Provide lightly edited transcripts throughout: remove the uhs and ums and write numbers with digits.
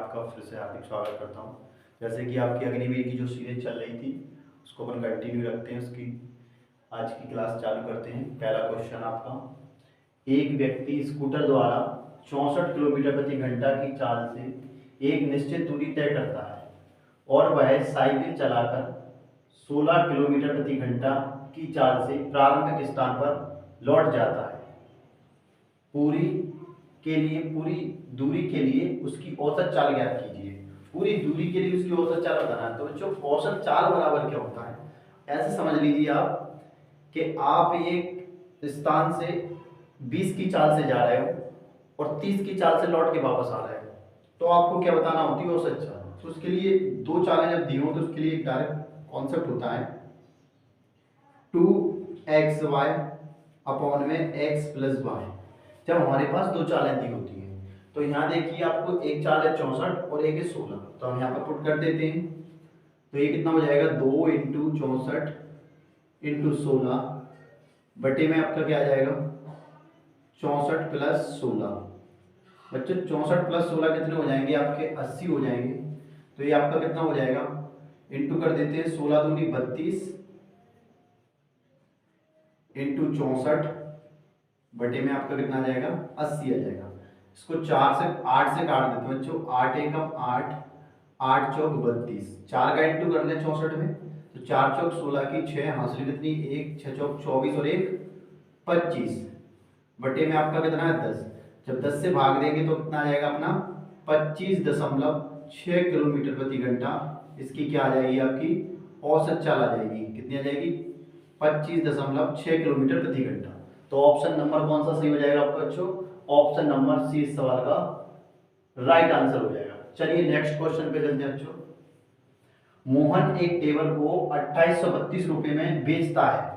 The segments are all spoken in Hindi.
आपका फिर से हार्दिक स्वागत करता हूँ। जैसे कि आपकी अग्निवीर की जो सीरीज चल रही थी उसको अपन कंटिन्यू रखते हैं, उसकी आज की क्लास चालू करते हैं। पहला क्वेश्चन आपका, एक व्यक्ति स्कूटर द्वारा 64 किलोमीटर प्रति घंटा की चाल से एक निश्चित दूरी तय करता है और वह साइकिल चलाकर 16 किलोमीटर प्रति घंटा की चाल से प्रारंभिक स्थान पर लौट जाता है। पूरी दूरी के लिए उसकी औसत चाल ज्ञात कीजिए। पूरी दूरी के लिए उसकी औसत चाल बताना है। तो बच्चों औसत चाल बराबर क्या होता है, ऐसे समझ लीजिए आप कि आप एक स्थान से 20 की चाल से जा रहे हो और 30 की चाल से लौट के वापस आ रहे हो, तो आपको क्या बताना होती है, औसत चाल। तो उसके लिए दो चालें जब दी हो तो उसके लिए एक डायरेक्ट कॉन्सेप्ट होता है 2xy अपॉन में x प्लस वाई। जब हमारे पास दो चालें दी होती हैं तो यहाँ देखिए आपको एक चाल है 64 और एक है 16, तो हम यहाँ पर पुट कर देते हैं। तो ये कितना हो जाएगा, 2 इंटू 64 इंटू 16 बटे में आपका क्या आ जाएगा 64 प्लस 16। बच्चों 64 प्लस 16 कितने हो जाएंगे आपके 80 हो जाएंगे। तो ये आपका कितना हो जाएगा, इंटू कर देते हैं 16 दूनी 32 इंटू 64 बटे में आपका कितना आ जाएगा 80 आ जाएगा। इसको 4 से 8 से काट देते हैं बच्चों, 8 एकम 8 8 चौक 32, 4 का इंटू कर लें 64 में, तो 4 चौक 16 की 6 हासिल कितनी 1 6 चौक 24 और 1 25 बटे में आपका कितना है 10। जब 10 से भाग देंगे तो कितना आ जाएगा अपना 25.6 किलोमीटर प्रति घंटा। इसकी क्या आ जाएगी आपकी औसत चाल आ जाएगी, कितनी आ जाएगी 25.6 किलोमीटर प्रति घंटा। तो ऑप्शन नंबर कौन सा सही हो जाएगा आपका बच्चों, ऑप्शन नंबर सी इस सवाल का राइट आंसर हो जाएगा। चलिए नेक्स्ट क्वेश्चन पे चलते हैं बच्चों। मोहन एक टेबल को 2832 रुपए में बेचता है।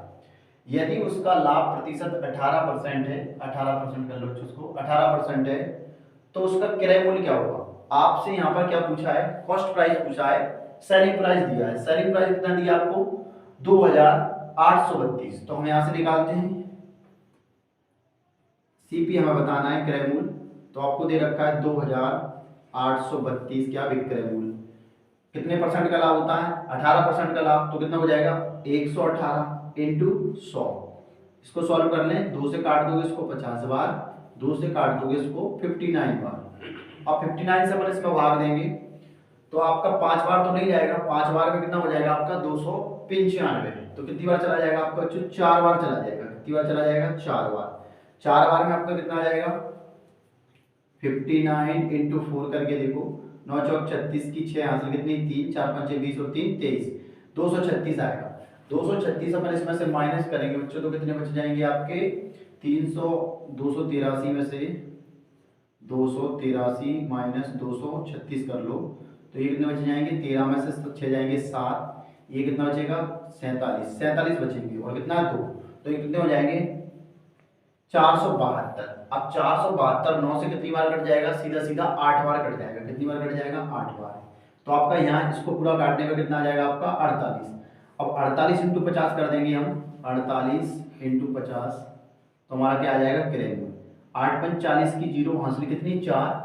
यदि उसका लाभ प्रतिशत 18% है, 18% कर लो बच्चों, उसको 18% है, तो उसका क्रय मूल्य क्या होगा। आपसे यहाँ पर क्या पूछा है, कॉस्ट प्राइस पूछा है, सेलिंग प्राइस दिया है। सेलिंग प्राइस कितना दिया आपको 2832। तो हम यहाँ से निकालते हैं, सीपी हमें बताना है क्रय मूल्य, तो आपको दे रखा है 2832 क्या विक्रय मूल्य। कितने परसेंट का लाभ होता है 18% का लाभ, तो कितना हो जाएगा 118 इंटू 100। इसको सॉल्व कर लें, 2 से काट दोगे इसको 50 बार, 2 से काट दोगे इसको 59 बार, अब 59 से अपन इसमें भाग देंगे तो आपका 5 बार तो नहीं जाएगा, 5 बार में कितना हो जाएगा आपका 295। तो कितनी बार चला जाएगा आपका बच्चों 4 बार चला जाएगा। कितनी बार चला जाएगा 4 बार। 4 बार में आपका कितना आ जाएगा 59 इंटू 4 करके देखो, 9 चौक 36 की 6 हासिल कितनी 3 4 5 20 और 3 23, 236 आएगा। 236 अपन इसमें से माइनस करेंगे बच्चों तो कितने बच जाएंगे आपके 300, 283 में से 283 माइनस 236 कर लो तो ये कितने बच जाएंगे 13 में से 6 जाएंगे 7, ये कितना बचेगा 47 बचेंगे और कितना 2, तो ये कितने हो जाएंगे 472। अब 472 9 से कितनी बार कट जाएगा, सीधा सीधा 8 बार कट जाएगा। कितनी बार कट जाएगा 8 बार। तो आपका यहाँ इसको पूरा काटने में कितना आ जाएगा आपका 48। अब 48 इंटू 50 कर देंगे हम, 48 इंटू 50 तो हमारा क्या आ जाएगा क्रय मूल्य 8 5 40 की 0 हासिल कितनी 4,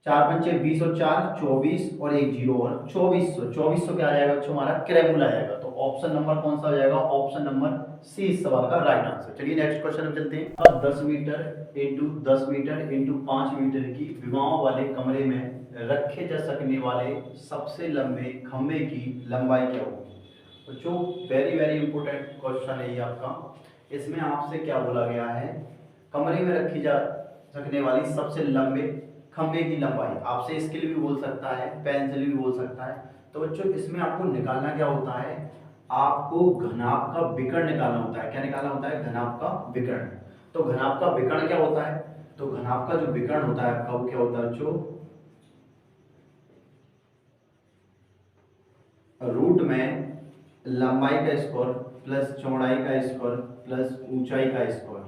4 5 20 और 4 24 और 1 0 और 2400 क्या आ जाएगा बच्चों हमारा क्रय मूल्य आ जाएगा। तो ऑप्शन नंबर कौन सा हो जाएगा, ऑप्शन नंबर सी इस सवाल का राइट आंसर। चलिए नेक्स्ट क्वेश्चन पे चलते हैं। अब 10 metre into 10 metre into 5 metre की विमाओं वाले कमरे में रखे जा सकने वाले सबसे लंबे खंभे की लंबाई क्या होगी। बच्चों वेरी वेरी इंपॉर्टेंट क्वेश्चन है ये आपका। इसमें आपसे क्या बोला गया है, कमरे में रखी जा सकने वाली सबसे लंबे खंभे की लंबाई। आपसे स्केल भी बोल सकता है, पेंसिल भी बोल सकता है। तो बच्चों इसमें आपको निकालना क्या होता है, आपको घनाभ का विकर्ण निकालना होता है। क्या निकालना होता है, घनाभ का विकर्ण। तो घनाभ का विकर्ण क्या होता है, तो घनाभ का जो विकर्ण होता है आपका वो क्या होता है बच्चों, रूट में लंबाई का स्क्वायर प्लस चौड़ाई का स्क्वायर प्लस ऊंचाई का स्क्वायर,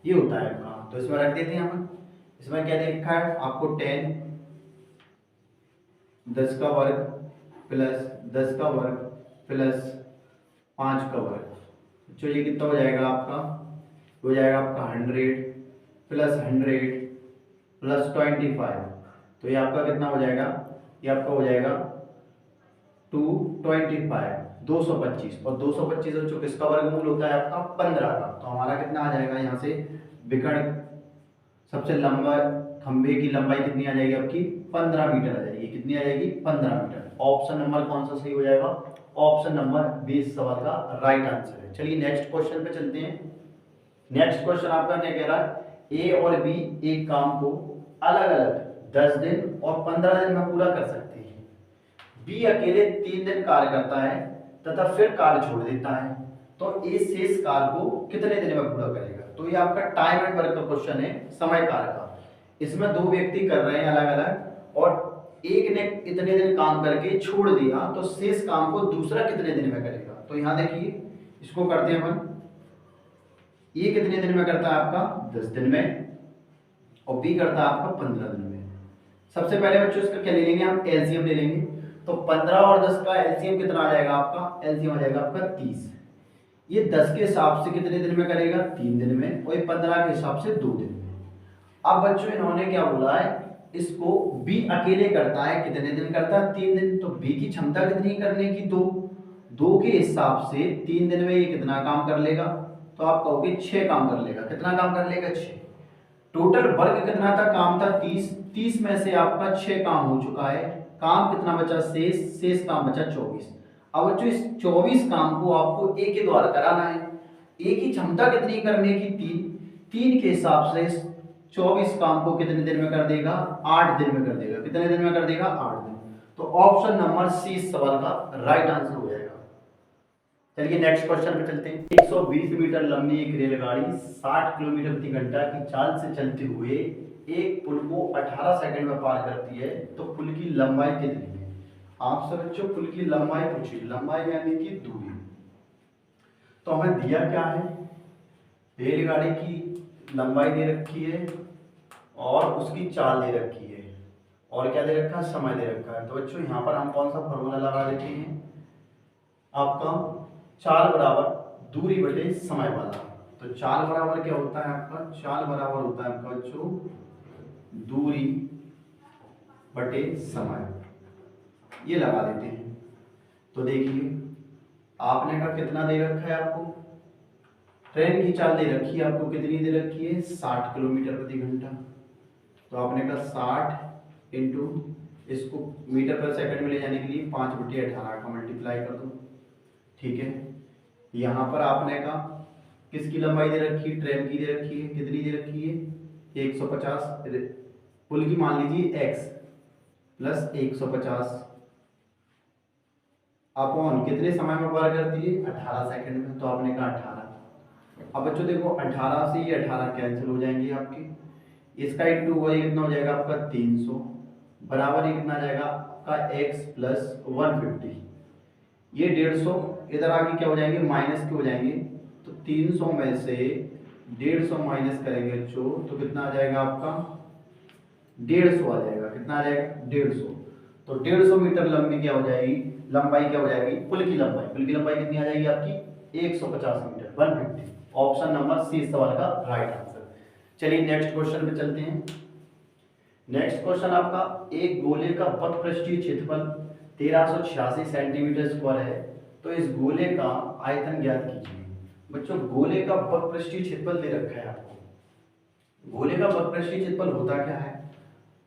ये होता है आपका। तो इसमें रख देते हैं हम, इसमें क्या देखा है आपको 10 10 का वर्ग प्लस 10 का वर्ग प्लस 5 का वर्ग। तो ये कितना हो जाएगा आपका, हो जाएगा आपका 100 प्लस 100 प्लस 25, तो ये आपका कितना हो जाएगा ये आपका हो जाएगा 225 225 और 225 बच्चों किसका वर्गमूल होता है आपका 15 का। तो हमारा कितना आ जाएगा यहाँ से विकर्ण सबसे लंबा खंबे की लंबाई कितनी आ जाएगी आपकी 15 मीटर आ जाएगी। कितनी आ जाएगी 15 मीटर। ऑप्शन नंबर कौन सा सही हो जाएगा? ऑप्शन नंबर 20 सवाल का राइट आंसर है। चलिए नेक्स्ट क्वेश्चन पे चलते हैं। नेक्स्ट क्वेश्चन आपका क्या कह रहा है? ए और बी एक काम को अलग अलग 10 दिन और 15 दिन में पूरा कर सकते हैं। बी अकेले 3 दिन कार्य करता है तथा फिर कार्य छोड़ देता है, तो ए शेष कार्य को कितने दिन में पूरा करेगा? तो ये आपका टाइम एंड वर्क का क्वेश्चन है, समय कार्य का। इसमें दो व्यक्ति कर रहे हैं अलग अलग और एक ने इतने दिन काम करके छोड़ दिया, तो शेष काम को दूसरा कितने दिन में करेगा? तो यहां देखिए इसको करते हैं अपन। ये कितने दिन में करता है आपका 10 दिन में और बी करता है आपका 15 दिन में। सबसे पहले बच्चों इसका क्या ले लेंगे हम? एलसीएम ले लेंगे। तो 15 और 10 का एलसीएम कितना आ जाएगा आपका? एलसीएम आ जाएगा आपका 30। ये 10 के हिसाब से कितने दिन में करेगा? 3 दिन में। और ये 15 के हिसाब से 2 दिन में। अब बच्चों इन्होंने क्या बोला है? इसको बी अकेले करता है, कितने दिन करता है? 3 दिन। तो बी की क्षमता कितनी करने की? 2 के हिसाब से 3 दिन में ये कितना काम कर लेगा? तो आप कहोगे 6 काम कर लेगा। कितना काम कर लेगा? 6। टोटल वर्क कितना था? काम था 30। 30 में से आपका 6 काम हो चुका है। काम कितना बचा? शेष काम बचा 24। अब बच्चों इस 24 काम को आपको ए के द्वारा कराना है। ए की क्षमता कितनी करने की? 3 के हिसाब से 24 काम को कितने दिन में कर देगा? 8 दिन में कर देगा। कितने दिन में कर देगा? 8 दिन। तो ऑप्शन नंबर सी सवाल का राइट आंसर हो जाएगा। चलिए नेक्स्ट क्वेश्चन पे चलते हैं। 120 मीटर लंबी एक रेलगाड़ी 60 किलोमीटर प्रति घंटा की चाल से चलते हुए एक पुल को 18 सेकंड में पार करती है, तो पुल की लंबाई कितनी है? आपसे बच्चों पुल की लंबाई पूछी, लंबाई यानी कि दूरी। तो हमें दिया क्या है? रेलगाड़ी की लंबाई दे रखी है और उसकी चाल दे रखी है और क्या दे रखा है? समय दे रखा है। तो बच्चों यहाँ पर हम कौन सा फॉर्मूला लगा देते हैं? आपका चाल बराबर दूरी बटे समय वाला। तो चाल बराबर क्या होता है आपका? चाल बराबर होता है आपका बच्चों दूरी बटे समय। ये लगा देते हैं। तो देखिए आपने का कितना दे रखा है आपको? ट्रेन की चाल दे रखी है आपको। कितनी दे रखी है? 60 किलोमीटर प्रति घंटा। तो आपने का 60 इंटू इसको मीटर पर सेकंड में ले जाने के लिए 5/18 का मल्टीप्लाई कर दो। ठीक है। यहाँ पर आपने का किसकी लंबाई दे रखी है? ट्रेन की दे रखी है। कितनी दे रखी है? 150। पुल की मान लीजिए x प्लस 150 अपॉन कितने समय में पार करती है? 18 सेकंड में। तो आपने कहा 18। अब बच्चों देखो 18 से ये 18 कैंसिल हो जाएंगे आपके। इसका इंटू हुआ ये कितना हो जाएगा आपका? 300 बराबर ये कितना आ जाएगा आपका? x plus 150। ये 150 इधर आके क्या हो जाएंगे? माइनस के हो जाएंगे। तो 300 में से 150 माइनस करेंगे बच्चों तो कितना आ जाएगा आपका? 150 आ जाएगा। कितना आ जाएगा? 150। तो 150 मीटर लंबी क्या हो जाएगी? लंबाई क्या हो जाएगी? पुल की लंबाई। पुल की लंबाई कितनी आ जाएगी आपकी? 150 मीटर 150। ऑप्शन नंबर सी सवाल का राइट आंसर। चलिए नेक्स्ट क्वेश्चन पे चलते हैं। नेक्स्ट क्वेश्चन आपका एक गोले का वक्रपृष्ठीय क्षेत्रफल 1386 सेंटीमीटर स्क्वायर है, तो इस गोले का आयतन ज्ञात कीजिए। बच्चों गोले का वक्रपृष्ठीय क्षेत्रफल दे रखा है आपको। गोले का वक्रपृष्ठीय क्षेत्रफल होता क्या है?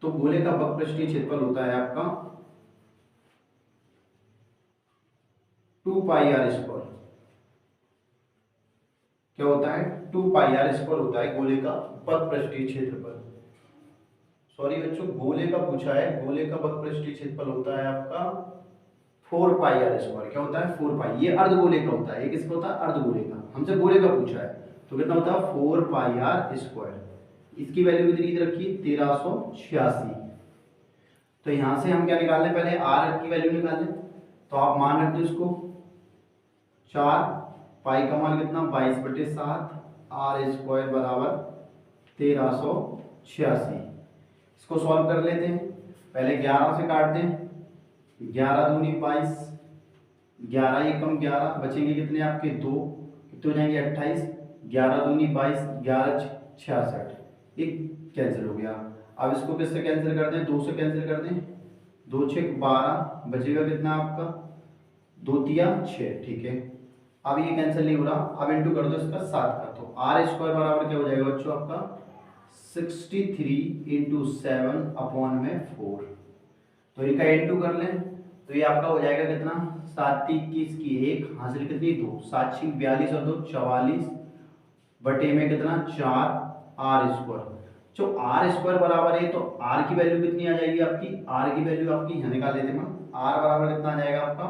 तो गोले का वक्रपृष्ठीय क्षेत्रफल होता है आपका 2πr²। क्या होता है? 2πr² होता है गोले का वक्रपृष्ठीय क्षेत्रफल। सॉरी बच्चों गोले का पूछा है। गोले का वक्रपृष्ठीय क्षेत्रफल होता है आपका 4πr²। क्या होता है? 4π। ये अर्धगोले का होता है। ये किसका होता है? अर्धगोले का। हमसे गोले का पूछा है तो कितना होता है? 4πr²। इसकी वैल्यू कितनी दे रखी? 1386। तो यहां से हम क्या निकालने? पहले r की वैल्यू निकालें। तो आप मान रख दो इसको 4 पाई का मान कितना? 22/7 r² बराबर 1386। इसको सॉल्व कर लेते हैं। पहले 11 से काट दें। 11 दूनी 22, 11 एकम 11, बचेंगे कितने आपके? 2। कितने हो जाएंगे? 28। 11 दूनी 22, 11 66। एक कैंसिल हो गया। अब इसको किससे कैंसिल कर दें? 2 से कैंसिल कर दें। 2 6 12, बचेगा कितना आपका, 2 तिया 6, ठीक है। अब ये कैंसिल नहीं हो रहा, अब इंटू कर दो इसका 7 का, तो आर स्क्वायर बराबर क्या हो जाएगा बच्चों आपका 63 इंटू 7 अपॉन में 4। तो इनका इंटू कर लें तो ये आपका हो जाएगा कितना, 7 21 की 1 हासिल कितनी 2, 7 6 42 और 2 44 बटे में कितना 4 आर स्क्वायर। जो आर स्क्वायर बराबर है तो आर की वैल्यू कितनी आ जाएगी आपकी, आर की वैल्यू आपकी यहाँ निकाल लेते हैं, आर बराबर कितना आ जाएगा आपका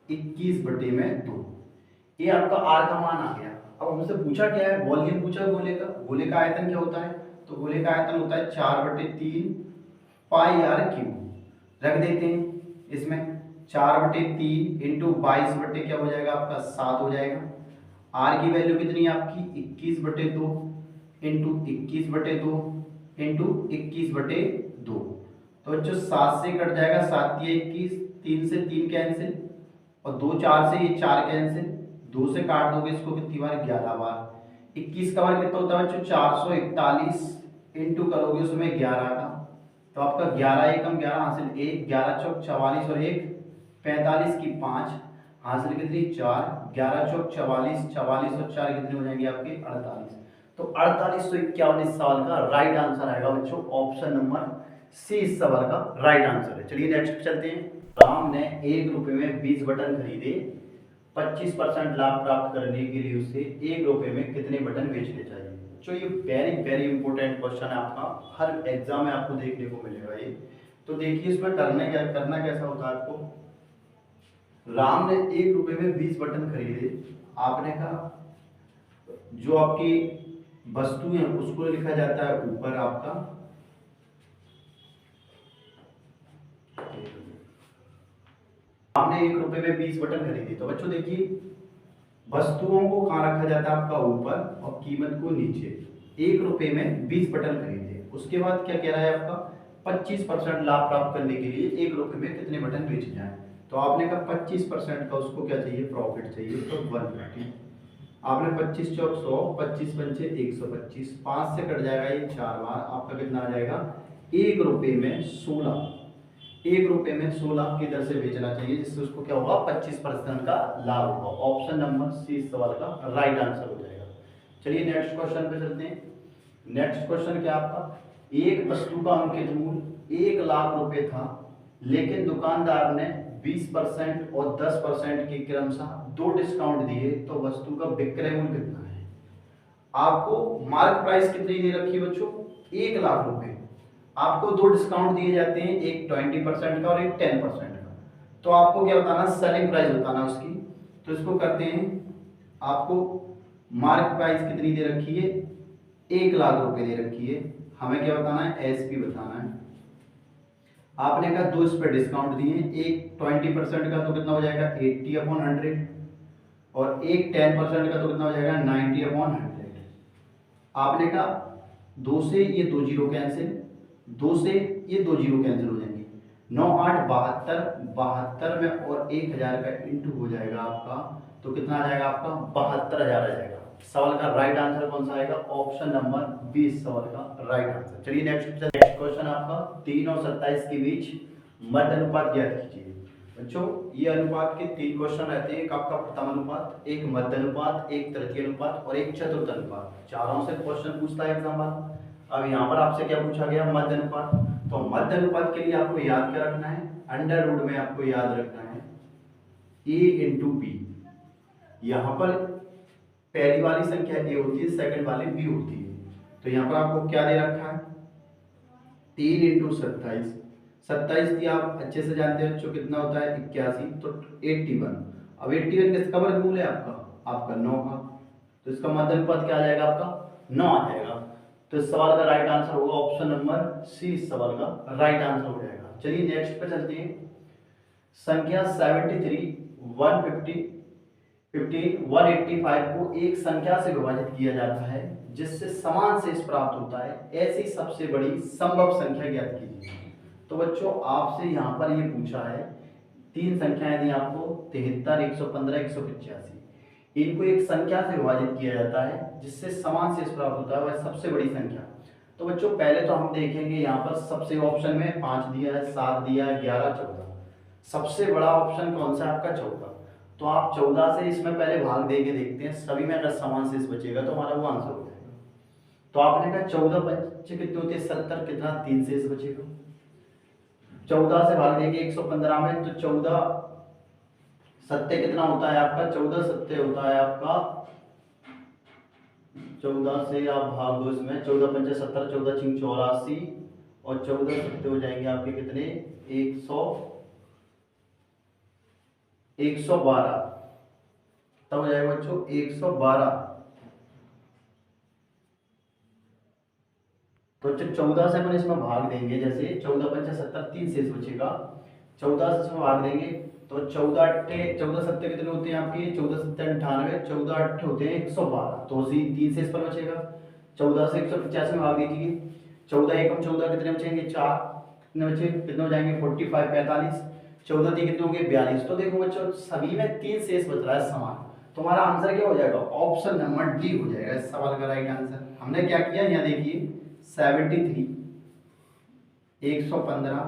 21 बटे में 2। ये आपका आर का मान आ गया। अब हमसे पूछा क्या है, वॉल्यूम पूछा गोले का आयतन क्या होता है, तो गोले का आयतन होता है 4/3 पाई आर क्यूब। रख देते हैं इसमें 4/3 इंटू 22 बटे क्या हो जाएगा आपका 7 हो जाएगा। आर की वैल्यू कितनी है आपकी 21/2 इंटू 21/2 इंटू 21/2। तो बच्चों 7 से कट जाएगा, 7 या 21, 3 से 3 कैंसिल और 2 4 से ये 4 कैंसिल, 2 से काट दोगे इसको कितनी बार 11 बार। 21 का बार कितना होता है बच्चों 441 इंटू करोगे उसमें 11 का, तो आपका 11 एकम 11 हासिल 1, 11 चौक 44 और 1 45 की 5 हासिल कितनी 4, 11 चौक 44, 44 और 4 कितने हो जाएंगे आपके 48। तो 4851 इस सवाल का राइट आंसर आएगा बच्चों, ऑप्शन नंबर सी इस सवाल का राइट आंसर है। चलिए नेक्स्ट पे चलते हैं। राम ने 1 रुपए में 20 बटन खरीदे, 25% लाभ प्राप्त करने के लिए उसे 1 रुपए में कितने बटन बेचने चाहिए। जो ये वेरी वेरी इंपॉर्टेंट क्वेश्चन है आपका, हर एग्जाम में आपको देखने को मिलेगा ये। तो देखिए इसमें करना कैसा होता है आपको। राम ने 1 रुपए में 20 बटन खरीदे, आपने कहा जो आपकी वस्तु है उसको लिखा जाता है ऊपर आपका, आपने 1 रुपए में 20 बटन खरीदे। तो बच्चों देखिए वस्तुओं को कहाँ रखा जाता है आपका ऊपर और कीमत को नीचे। 1 रुपए में 20 बटन खरीदे, उसके बाद क्या कह रहा है आपका 25% लाभ प्राप्त करने के लिए 1 रुपए में कितने बटन बेचे जाए। तो आपने कहा 25% का उसको क्या चाहिए प्रॉफिट चाहिए, तो 150। आपने 25 चौक 100, 25 पंचे 125, 5 से कट जाएगा ये 4 बार, आपका कितना आ जाएगा 1 रुपए में 16, 1 रुपए में 16 की दर से बेचना चाहिए, जिससे उसको क्या होगा 25% का लाभ होगा। ऑप्शन नंबर सी इस सवाल का राइट आंसर हो जाएगा। चलिए नेक्स्ट क्वेश्चन पे चलते हैं। नेक्स्ट क्वेश्चन क्या आपका, एक वस्तु का अंकित मूल्य 1 लाख रुपए था, लेकिन दुकानदार ने 20% और 10% के क्रमशः 2 डिस्काउंट दिए, तो वस्तु का विक्रय मूल्य कितना है। आपको मार्क प्राइस कितनी दे रखी है बच्चों 1 लाख रुपए, आपको 2 डिस्काउंट दिए जाते हैं, एक 20% का और एक 10% का। तो आपको क्या बताना, सेलिंग प्राइस बताना उसकी। तो इसको करते हैं, आपको मार्क प्राइस कितनी दे रखी है 1 लाख रुपए दे रखी है, हमें क्या बताना है एसपी बताना है। आपने कहा 2 इस पर डिस्काउंट दिए, एक 20% का तो कितना हो जाएगा 80/100 और एक 10% का तो कितना हो जाएगा 90/100। आपने कहा 2 से ये 2 जीरो कैंसिल, 2 से ये 2 जीरो कैंसिल हो जाएंगे, 9 8 72, 72 में और 1000 का इंटू हो जाएगा आपका, तो कितना आ जाएगा आपका 72,000 आ जाएगा। सवाल का राइट आंसर कौन सा आएगा, ऑप्शन नंबर 20 सवाल का राइट आंसर। चलिए नेक्स्ट क्वेश्चन आपका 3 और 27 के बीच मध्य अनुपात ज्ञात कीजिए। बच्चों ये अनुपात के 3 क्वेश्चन रहते हैं, एक आपका प्रथम अनुपात, एक मध्य अनुपात, एक तृतीय अनुपात और एक चतुर्थ अनुपात। चारों से क्वेश्चन पूछता है एग्जाम वाला। अब यहाँ पर आपसे क्या पूछा गया मध्य अनुपात, तो मध्य अनुपात के लिए आपको याद क्या रखना है, अंडर रूट में आपको याद रखना है a इंटू बी। यहाँ पर पहली वाली संख्या a होती है, सेकंड वाली b होती है। तो यहाँ पर आपको क्या दे रखा है 3 इंटू 27, 27 की आप अच्छे से जानते हो बच्चों कितना होता है 81, तो 81। अब 81 किसका वर्गमूल है आपका 9 का, तो इसका मध्य अनुपात क्या आ जाएगा आपका 9 आ जाएगा। तो इस सवाल का राइट आंसर होगा ऑप्शन नंबर सी, इस सवाल का राइट आंसर हो जाएगा। चलिए नेक्स्ट पे चलते हैं। संख्या 73 150 15 185 को एक संख्या से विभाजित किया जाता है जिससे समान शेष प्राप्त होता है, ऐसी सबसे बड़ी संभव संख्या ज्ञात कीजिए। तो बच्चों आपसे यहाँ पर ये पूछा है 3 संख्याएं दी आपको 73 115 185, इनको एक संख्या से विभाजित किया जाता है जिससे समान शेष प्राप्त होता है, वह सबसे बड़ी संख्या। तो बच्चों पहले तो हम देखेंगे यहाँ पर सबसे ऑप्शन में 5 दिया है, 7 दिया है, 11, 14। सबसे बड़ा ऑप्शन कौन सा है आपका? 14। तो आप 14 से इसमें पहले भाग दे के देखते हैं, सभी में अगर समान शेष बचेगा तो हमारा वो आंसर हो जाएगा। तो आपने कहा 14 बच्चे कितने होते हैं? 70, कितना? 3 शेष बचेगा। 14 से भाग देंगे 115 में, तो 14 सत्ते कितना होता है आपका? 14 सत्ते होता है आपका 14 से आप भाग दो इसमें, 14 पंचे 70, 14 छिंग 84 और 14 सत्ते हो जाएंगे आपके कितने? 112। तब हो जाएगा बच्चों 112। तो 14 से अपन इसमें भाग देंगे, जैसे 14 पंचे 70, 3 शेष बचेगा। 14 से इसमें भाग देंगे तो 14 अट्ठे 14 सत्ते कितने होते हैं आपके? 14 सत्ते 98, 14 अट्ठे होते हैं 112, तो उसी 3 शेष पर बचेगा। 14 से 185 में भाग दीजिए, 14 एकम 14 कितने बचेंगे? 4। कितने बचे? कितने हो जाएंगे? 45, 45। 14 दी कितने होंगे? 42। तो देखो बच्चों सभी में 3 शेष बच रहा है समान, तो हमारा आंसर क्या हो जाएगा? ऑप्शन नंबर डी हो जाएगा इस सवाल का राइट आंसर। हमने क्या किया यहाँ देखिए, 73, 115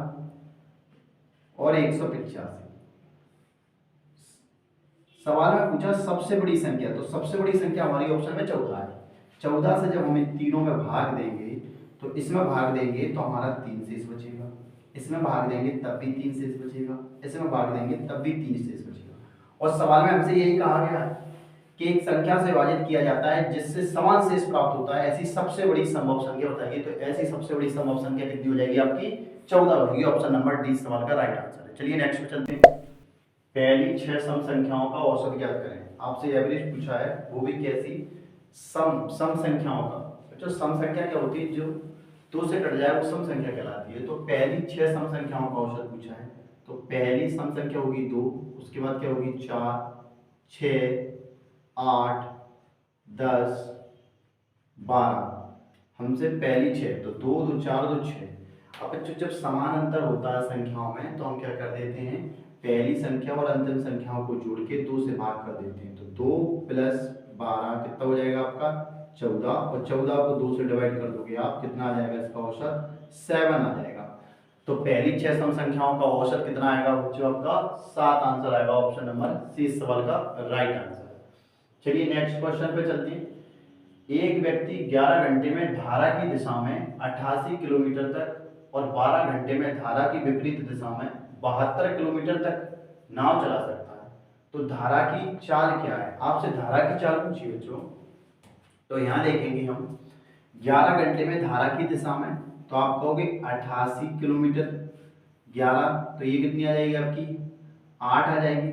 और 185। सवाल में पूछा सबसे बड़ी संख्या, तो सबसे बड़ी संख्या हमारी ऑप्शन में 14 है। 14 से जब हम इन तीनों में भाग देंगे तो इसमें भाग देंगे तो हमारा 3 शेष बचेगा, इसमें भाग देंगे तब भी 3 शेष बचेगा, इसमें भाग देंगे तब भी 3 शेष बचेगा। और सवाल में हमसे यही कहा गया है कि एक संख्या से विभाजित किया जाता है जिससे समान शेष प्राप्त होता है, ऐसी सबसे बड़ी संभव संख्या बताइए। तो ऐसी सबसे बड़ी संभव संख्या कितनी हो जाएगी आपकी? 14 होगी। ऑप्शन नंबर डी सवाल का राइट आंसर है। चलिए नेक्स्ट पे चलते हैं। पहली 6 सम संख्याओं का औसत ज्ञात करें। आपसे एवरेज पूछा है, वो भी कैसी? सम संख्याओं का। जो सम संख्या क्या होती है? जो 2 से कट जाए वो सम संख्या कहलाती है। तो पहली 6 सम संख्याओं का औसत पूछा है, तो पहली सम संख्या होगी 2, उसके बाद क्या होगी? 4, 6, 8, 10, 12। हमसे पहली 6, तो 2, 2, 4, 2, 6। अब बच्चों जब समान अंतर होता है संख्याओं में तो हम क्या कर देते हैं? पहली संख्या और अंतिम संख्याओं को जोड़ के 2 से भाग कर देते हैं। तो 2 प्लस 12 कितना हो जाएगा आपका? 14। और 14 को 2 से डिवाइड कर दोगे आप, कितना आ जाएगा इसका औसत? 7 आ जाएगा। तो पहली 6 सम संख्याओं का औसत कितना आएगा बच्चों? आपका 7 आंसर आएगा। ऑप्शन नंबर सी इस सवाल का राइट आंसर। चलिए नेक्स्ट क्वेश्चन पे चलते हैं। एक व्यक्ति 11 घंटे में धारा की दिशा में 88 किलोमीटर तक और 12 घंटे में धारा की विपरीत दिशा में 72 किलोमीटर तक नाव चला सकता है, तो धारा की चाल क्या है? आपसे धारा की चाल पूछी बच्चों। तो यहाँ देखेंगे हम 11 घंटे में धारा की दिशा में, तो आप कहोगे 88 किलोमीटर 11, तो ये कितनी आ जाएगी आपकी? 8 आ जाएगी।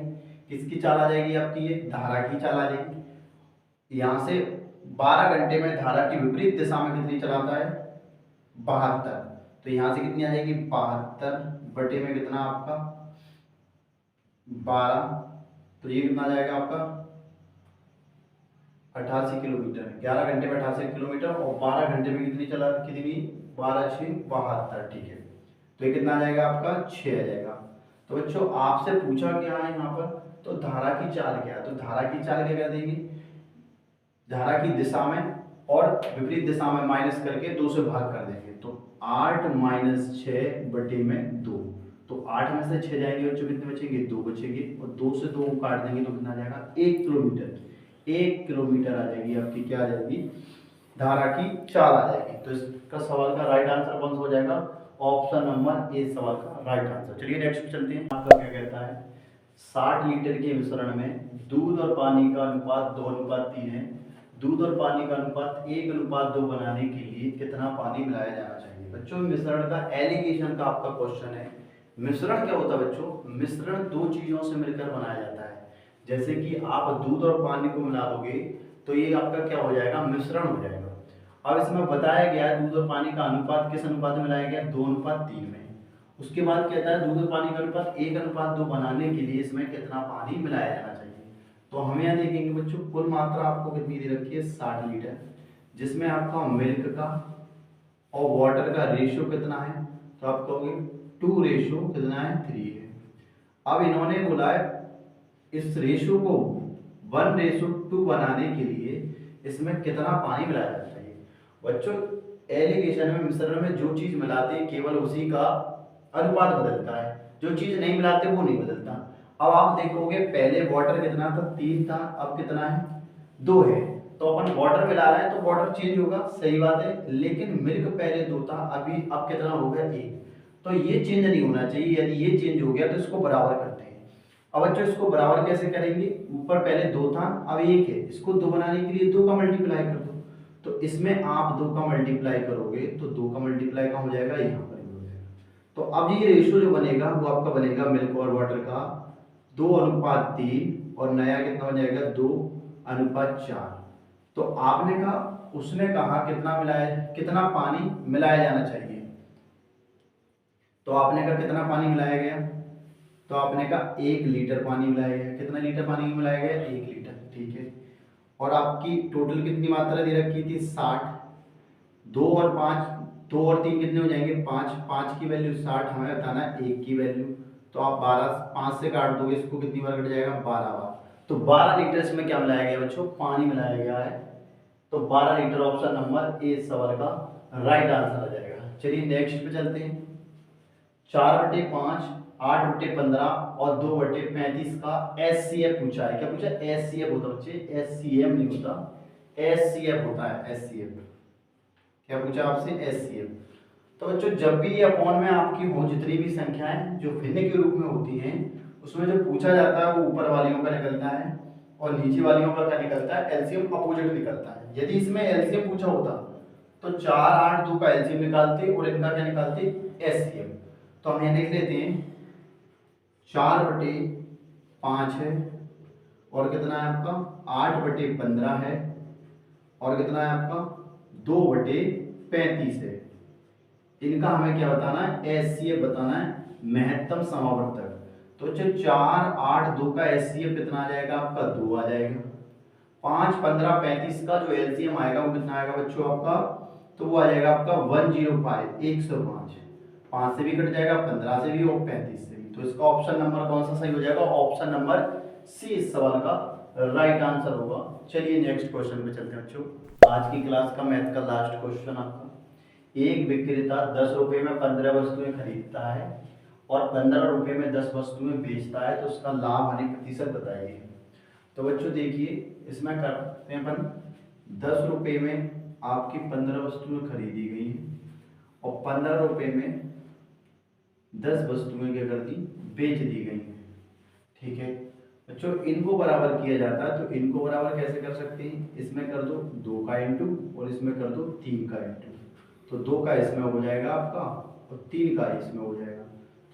किसकी चाल आ जाएगी आपकी? ये धारा की चाल आ जाएगी। यहाँ से 12 घंटे में धारा की विपरीत दिशा में कितनी चलाता है? 72। तो यहाँ से कितनी आ जाएगी? 72 बटे में कितना आपका? 12। तो ये कितना आ जाएगा आपका? 88 किलोमीटर। 11 घंटे में 88 किलोमीटर और 12 घंटे में कितनी चला? कितनी? 12 6 72। ठीक है, तो ये कितना आ जाएगा आपका? 6 आ जाएगा। तो बच्चों आपसे पूछा क्या है यहाँ पर? तो धारा की चाल क्या है? तो धारा की चाल क्या कर देंगे? धारा की दिशा में और विपरीत दिशा में माइनस करके 2 से भाग कर देंगे। तो 8 - 6 बटे में 2। तो 8 में से 6 जाएंगे बच्चों, कितने बचेंगे? 2 बचेंगे। और 2 से 2 काट देंगे तो कितना आ जाएगा? 1 किलोमीटर। 1 किलोमीटर आ जाएगी आपकी, क्या आ जाएगी? धारा की चाल आ जाएगी। तो इसका सवाल का राइट आंसर कौन सा हो जाएगा? ऑप्शन नंबर ए सवाल का राइट आंसर। चलिए नेक्स्ट चलते हैं। आपका क्या कहता है? 60 लीटर के मिश्रण में दूध और पानी का अनुपात 2:3 है। दूध और पानी का अनुपात 1:2 बनाने के लिए कितना पानी मिलाया जाना चाहिए? बच्चों मिश्रण का एलिगेशन का आपका क्वेश्चन है। मिश्रण क्या होता है बच्चों? मिश्रण 2 चीजों से मिलकर बनाया जाता है। जैसे कि आप दूध और पानी को मिला दोगे तो ये आपका क्या हो जाएगा? मिश्रण हो जाएगा। अब इसमें बताया गया है दूध और पानी का अनुपात किस अनुपात में मिलाया गया? 2:3 में। उसके बाद कहता है दूध और पानी का अनुपात 1:2 बनाने के लिए इसमें कितना पानी मिलाया जाना चाहिए। तो हम यहाँ देखेंगे बच्चों कुल मात्रा आपको कितनी दे रखी है? 60 लीटर, जिसमें आपका मिल्क का और वाटर का रेशियो कितना है? तो आप कहोगे 2 रेशियो कितना है? 3 है। अब इन्होंने बोला है इस रेशियो को 1:2 बनाने के लिए इसमें कितना पानी मिलाया जाना चाहिए। बच्चों एलिगेशन में मिश्रण में जो चीज मिलाते हैं केवल उसी का अनुपात बदलता है, जो चीज नहीं मिलाते वो नहीं बदलता। अब आप देखोगे पहले वाटर कितना था, 3 था, अब कितना है, 2 है। तो अपन वाटर मिला रहे हैं तो वाटर चेंज होगा, सही बात है, लेकिन मिल्क पहले 2 था, अभी अब कितना हो गया, 1। तो ये चेंज नहीं होना चाहिए, यदि ये चेंज हो गया तो इसको बराबर करते हैं। अब बच्चों इसको बराबर कैसे करेंगे, ऊपर पहले 2 था अब 1 है, इसको 2 बनाने के लिए 2 का मल्टीप्लाई कर दो। तो इसमें आप 2 का मल्टीप्लाई करोगे तो 2 का मल्टीप्लाई कहाँ हो जाएगा, यहाँ पर हो जाएगा। तो अब ये रेशियो जो बनेगा वो आपका बनेगा मिल्क और वाटर का 2:3 और नया कितना हो जाएगा 2:4। तो आपने कहा, उसने कहा कितना मिलाया, कितना पानी मिलाया जाना चाहिए, तो आपने कहा कितना पानी मिलाया गया, तो आपने कहा 1 लीटर पानी मिलाया गया। कितना लीटर पानी मिलाया गया, 1 लीटर, ठीक है। और आपकी टोटल कितनी मात्रा दे रखी थी, 60। 2 और 5, 2 और 3 कितने हो जाएंगे, 5, 5 की वैल्यू 60, हमें बताना है 1 की वैल्यू। तो आप 12, 5 से काट दोगे इसको, कितनी बार कट जाएगा, 12 बार। तो 12 लीटर इसमें क्या मिलाया गया बच्चों, पानी मिलाया गया है। तो 12 लीटर ऑप्शन नंबर ए सवाल का राइट आंसर आ जाएगा। चलिए नेक्स्ट पे चलते हैं। 4/5, 8/15 और 2/35 का SCF पूछा है। क्या पूछा, SCF होता है बच्चे, SCM नहीं होता, SCF होता है, SCF। क्या पूछा आपसे, SCF। तो बच्चों जब भी ये अपॉन में आपकी हो, जितनी भी संख्याएं जो भिन्न के रूप में होती हैं, उसमें जो पूछा जाता है वो ऊपर वालियों का निकलता है और नीचे वालियों का क्या निकलता है, एलसीएम अपोजिट निकलता है। यदि इसमें एलसीएम पूछा होता तो 4, 8, 2 का एलसीएम निकालते और इनका क्या निकालते, एससीएम। तो हम ये लिख लेते हैं 4/5 है और कितना है आपका 8/15 है और कितना है आपका 2/35 है। इनका हमें क्या बताना है, एससीएफ बताना है, महत्तम समावर्तक। तो जो 4, 8, 2 का एससीएफ कितना आ जाएगा आपका, 2 आ जाएगा। 5, 15, 35 का जो एलसीएम आएगा वो कितना आएगा बच्चों आपका, तो वो आ जाएगा आपका 105, 105। 5 से भी कट जाएगा, 15 से भी और 35 से भी। तो इसका ऑप्शन नंबर कौन सा सही हो जाएगा, ऑप्शन नंबर सी इस सवाल का राइट आंसर होगा। चलिए नेक्स्ट क्वेश्चन पे चलते हैं बच्चों। आज की क्लास का मैथ का लास्ट क्वेश्चन आपका, एक विक्रेता 10 रुपए में 15 वस्तुएं खरीदता है और 15 रुपए में 10 वस्तुएं बेचता है, तो उसका लाभ हानि प्रतिशत बताइए। तो बच्चों देखिए, इसमें करते हैं अपन, 10 रुपए में आपकी 15 वस्तुएं खरीदी गई हैं और 15 रुपए में 10 वस्तुएं क्या कर दी, बेच दी गई हैं, ठीक है बच्चों। इनको बराबर किया जाता है, तो इनको बराबर कैसे कर सकते हैं, इसमें कर दो 2 का इंटू और इसमें कर दो 3 का इंटू। तो 2 का इसमें हो जाएगा आपका और 3 का इसमें हो जाएगा।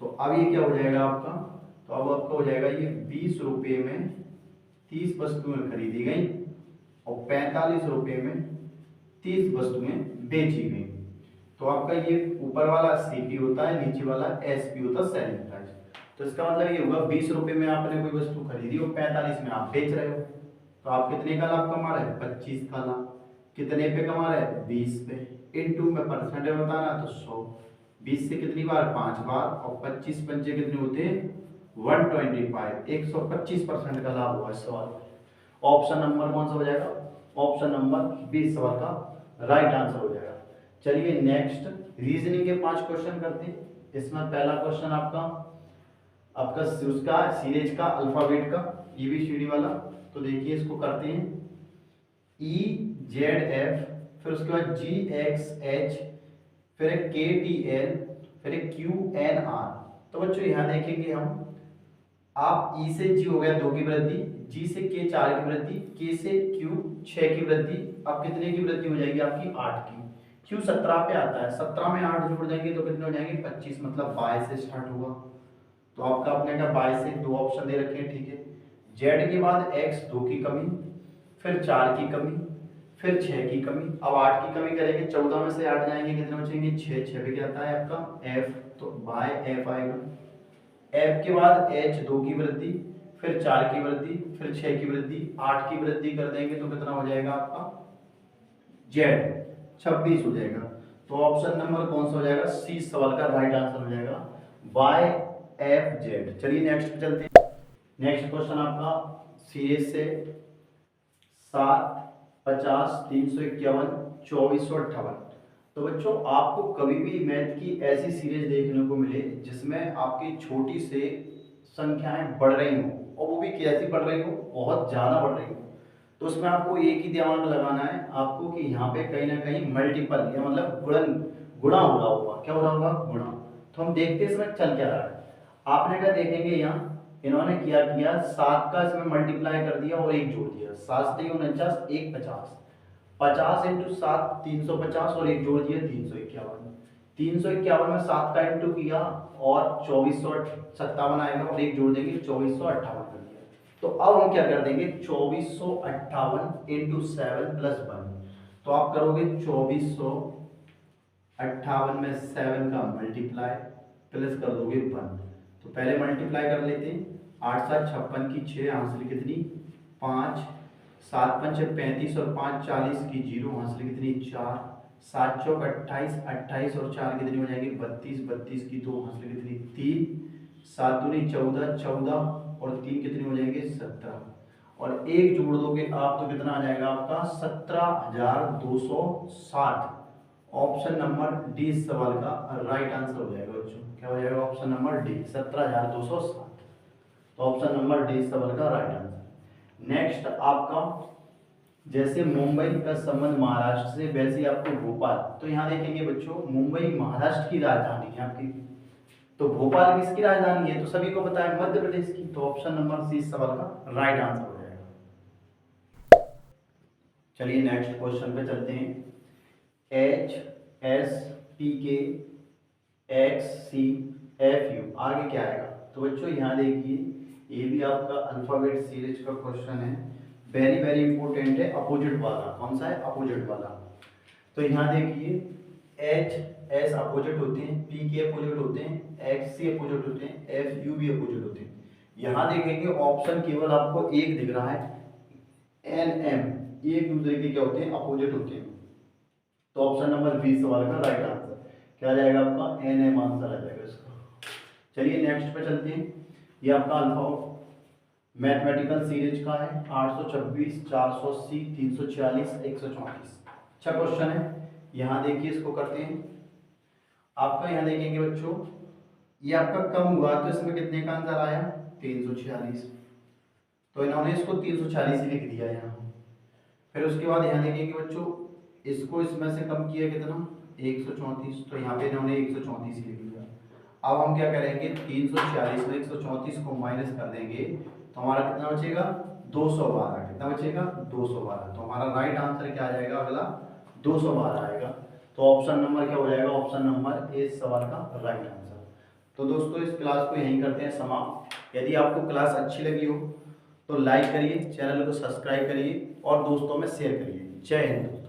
तो अब ये क्या हो जाएगा आपका, तो अब आपका हो जाएगा ये 20 रुपये में 30 वस्तुएं खरीदी गई और 45 रुपये में 30 वस्तुएं बेची गई। तो आपका ये ऊपर वाला सीपी होता है, नीचे वाला एसपी होता है, सेलिंग प्राइस। तो इसका मतलब ये होगा 20 रुपये में आपने कोई वस्तु खरीदी और 45 में आप बेच रहे हो, तो आप कितने का लाभ कमा रहे हैं, 25 का लाभ। कितने पे कमा रहे हैं, 20 पे। इनटू में परसेंटेज बताना तो 100, 20 से कितनी बार, 5 बार और 25 पंचे कितने होते हैं, 125, 125% का लाभ हुआ इस सवाल। ऑप्शन नंबर कौन सा हो जाएगा, ऑप्शन नंबर बी सवाल का राइट आंसर हो जाएगा। चलिए नेक्स्ट रीजनिंग के 5 क्वेश्चन करते हैं। इसमें पहला क्वेश्चन आपका उसका सीरीज का अल्फाबेट का एबीसीडी वाला। तो देखिए इसको करते हैं, EZF, फिर उसके बाद GXH, फिर एक KTL, फिर एक QNR। तो बच्चों यहाँ देखेंगे हम, आप E से G हो गया 2 की वृद्धि, G से K 4 की वृद्धि, K से Q 6 की वृद्धि। अब कितने की वृद्धि हो जाएगी आपकी, 8 की। Q 17 पे आता है, 17 में 8 जोड़ देंगे तो कितने हो जाएंगे, 25, मतलब 22 से स्टार्ट होगा। तो आपका अपने का 22 से 2 ऑप्शन दे रखे हैं, ठीक है। Z के बाद X 2 की कमी, फिर 4 की कमी, फिर 6 की कमी। अब 8 की कमी करेंगे, 14 में से 8 जाएंगे, कितने बचेंगे, 6, 6 पे क्या आता है आपका F, तो बाय F आएगा। F के बाद H 2 की वृद्धि, फिर 4 की वृद्धि, फिर 6 की वृद्धि, 8 की वृद्धि कर देंगे तो कितना हो जाएगा आपका Z, 26 हो जाएगा। तो ऑप्शन नंबर कौन सा हो जाएगा, सी सवाल का राइट आंसर हो जाएगा, बाय FZ। चलिए नेक्स्ट पे चलते हैं। नेक्स्ट क्वेश्चन आपका सीरीज से 7, 50, 351, 2458। तो बच्चों आपको कभी भी मैथ की ऐसी सीरीज देखने को मिले जिसमें आपकी छोटी से संख्याएं बढ़ रही हो, और वो भी कैसी बढ़ रही हो, बहुत ज़्यादा बढ़ रही हो, तो उसमें आपको एक ही दिमाग लगाना है आपको कि यहाँ पे कहीं ना कहीं मल्टीपल या मतलब गुणन गुणा हो रहा होगा। क्या हो रहा होगा? गुणा। तो हम देखते हैं इसमें चल क्या रहा है। आपने क्या देखेंगे, यहाँ इन्होंने किया किया 7 का इसमें मल्टीप्लाई कर दिया और एक जोड़ दिया, 7 से 49 एक 50, 50 इंटू 7 350 और एक जोड़ दिया 351। 351 में 7 का इंटू किया और 2457 आएगा और एक जोड़ देंगे 2458 कर दिया। तो अब हम क्या कर देंगे, 2458 इंटू 7 प्लस 1। तो आप करोगे 2458 में 7 का मल्टीप्लाई प्लस कर दोगे 1। तो पहले मल्टीप्लाई कर लेते हैं, 8 7 56 की 6 हासिल कितनी 5, 7 5 35 और 5 40 की 0 हासिल कितनी 4, 7 चौक 28, 28 और 4 कितनी हो जाएगी 32, 32 की 2 हासिल कितनी 3, 7 दूनी 14, 14 और 3 कितनी हो जाएंगे 17, और एक जोड़ दोगे आप तो कितना आ जाएगा आपका 17,260। ऑप्शन नंबर डी इस सवाल का राइट आंसर हो जाएगा बच्चों। क्या हो जाएगा? Option number D 17,260। तो ऑप्शन नंबर डी इस सवाल का राइट आंसर। नेक्स्ट आपका, जैसे मुंबई का संबंध महाराष्ट्र से वैसे आपको भोपाल, तो यहाँ देखेंगे बच्चों मुंबई महाराष्ट्र की राजधानी है आपकी, तो भोपाल किसकी राजधानी है? तो सभी को पता है मध्य प्रदेश की। तो ऑप्शन नंबर सी इस सवाल का राइट आंसर हो जाएगा। चलिए नेक्स्ट क्वेश्चन पे चलते हैं। एच एस पी के एक्स सी एफ यू, आगे क्या आएगा? तो बच्चों यहाँ देखिए, ये भी आपका अल्फाबेट सीरीज का क्वेश्चन है, वेरी वेरी इंपॉर्टेंट है, अपोजिट वाला। कौन सा है? अपोजिट वाला। तो यहाँ देखिए एच एस अपोजिट होते हैं, पी के अपोजिट होते हैं, एक्स सी अपोजिट होते हैं, एफ यू भी अपोजिट होते हैं। यहाँ देखेंगे ऑप्शन केवल आपको एक दिख रहा है, एन एम, एक दूसरे के क्या होते हैं? अपोजिट होते हैं। तो ऑप्शन नंबर बी सवाल का राइट आंसर क्या आ जाएगा आपका? एन एम आंसर आ जाएगा इसका। चलिए नेक्स्ट पे चलते हैं। ये आपका अल्फा मैथमेटिकल सीरीज का है, 826, 480, 346, 134। अच्छा क्वेश्चन है। यहाँ देखिए इसको करते हैं। आपका यहाँ देखेंगे बच्चों, ये आपका कम हुआ तो इसमें कितने का आंसर आया? 346। तो इन्होंने इसको 346 ही लिख दिया यहाँ। फिर उसके बाद यहाँ देखेंगे बच्चों, इसको इसमें से कम किया कितना? 134, तो यहाँ पे इन्होंने 134 ही लिख दिया। अब हम क्या करेंगे, 346 में 134 को माइनस कर देंगे तो हमारा कितना बचेगा? 212। कितना बचेगा? 212। तो हमारा राइट आंसर क्या आ जाएगा? अगला 212 आएगा। तो ऑप्शन नंबर क्या हो जाएगा? ऑप्शन नंबर ए सवाल का राइट आंसर। तो दोस्तों इस क्लास को यहीं करते हैं समाप्त। यदि आपको क्लास अच्छी लगी हो तो लाइक करिए, चैनल को सब्सक्राइब करिए और दोस्तों में शेयर करिए। जय हिंद।